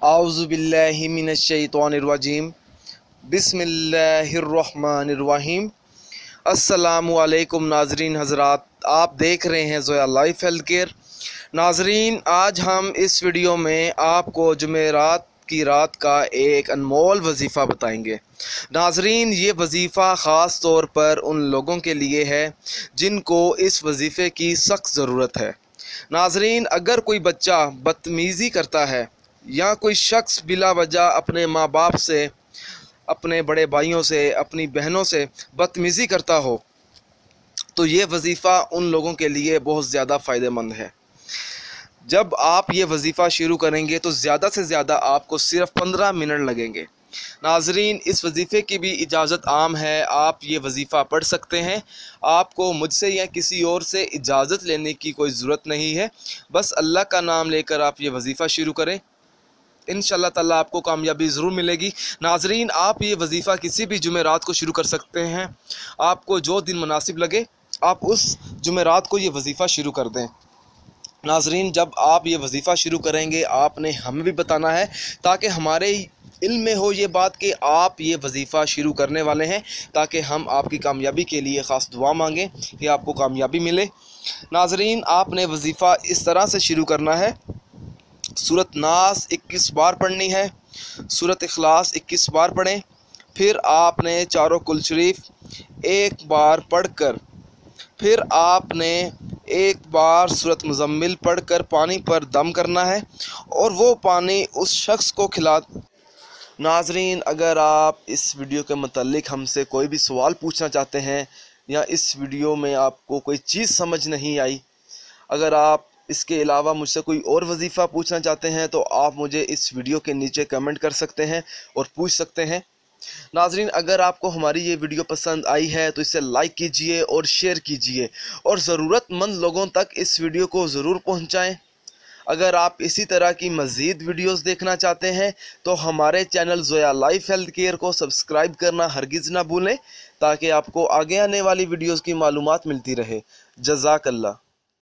आऊज़ु बिल्लाहि मिनश्शैतानिर्रजीम बिस्मिल्लाहिर्रहमानिर्रहीम। अस्सलामु अलैकुम नाजरीन हज़रात, आप देख रहे हैं ज़ोया लाइफ हेल्थ केयर। नाजरीन, आज हम इस वीडियो में आपको जुमेरात की रात का एक अनमोल वजीफ़ा बताएंगे। नाजरीन, ये वजीफ़ा ख़ास तौर पर उन लोगों के लिए है जिनको इस वजीफ़े की सख्त ज़रूरत है। नाजरीन, अगर कोई बच्चा बदतमीज़ी करता है या कोई शख्स बिला वजह अपने माँ बाप से, अपने बड़े भाइयों से, अपनी बहनों से बदतमीज़ी करता हो तो ये वजीफ़ा उन लोगों के लिए बहुत ज़्यादा फ़ायदेमंद है। जब आप ये वजीफ़ा शुरू करेंगे तो ज़्यादा से ज़्यादा आपको सिर्फ 15 मिनट लगेंगे। नाजरीन, इस वजीफ़े की भी इजाज़त आम है, आप ये वजीफ़ा पढ़ सकते हैं। आपको मुझसे या किसी और से इजाज़त लेने की कोई ज़रूरत नहीं है, बस अल्लाह का नाम लेकर आप ये वजीफ़ा शुरू करें, इंशाअल्लाह ताला आपको कामयाबी ज़रूर मिलेगी। नाजरीन, आप ये वजीफ़ा किसी भी जुमेरात को शुरू कर सकते हैं। आपको जो दिन मुनासिब लगे आप उस जुमेरात को ये वजीफ़ा शुरू कर दें। नाजरीन, जब आप ये वजीफ़ा शुरू करेंगे आपने हमें भी बताना है ताकि हमारे इल्म में हो ये बात कि आप ये वजीफ़ा शुरू करने वाले हैं, ताकि हम आपकी कामयाबी के लिए ख़ास दुआ मांगें कि आपको कामयाबी मिले। नाजरीन, आपने वजीफ़ा इस तरह से शुरू करना है। सूरत नास 21 बार पढ़नी है, सूरत इखलास 21 बार पढ़ें, फिर आपने चारों कुल शरीफ एक बार पढ़कर फिर आपने एक बार सूरत मुज़म्मिल पढ़कर पानी पर दम करना है और वो पानी उस शख्स को खिला। नाजरीन, अगर आप इस वीडियो के मतलब हमसे कोई भी सवाल पूछना चाहते हैं या इस वीडियो में आपको कोई चीज़ समझ नहीं आई, अगर आप इसके अलावा मुझसे कोई और वजीफ़ा पूछना चाहते हैं तो आप मुझे इस वीडियो के नीचे कमेंट कर सकते हैं और पूछ सकते हैं। नाजरीन, अगर आपको हमारी ये वीडियो पसंद आई है तो इसे लाइक कीजिए और शेयर कीजिए और ज़रूरतमंद लोगों तक इस वीडियो को ज़रूर पहुंचाएं। अगर आप इसी तरह की मज़ीद वीडियोस देखना चाहते हैं तो हमारे channel Zoya life health care को सब्सक्राइब करना हरगिज़ ना भूलें, ताकि आपको आगे आने वाली वीडियोस की मालूमात मिलती रहे। जज़ाकल्लाह।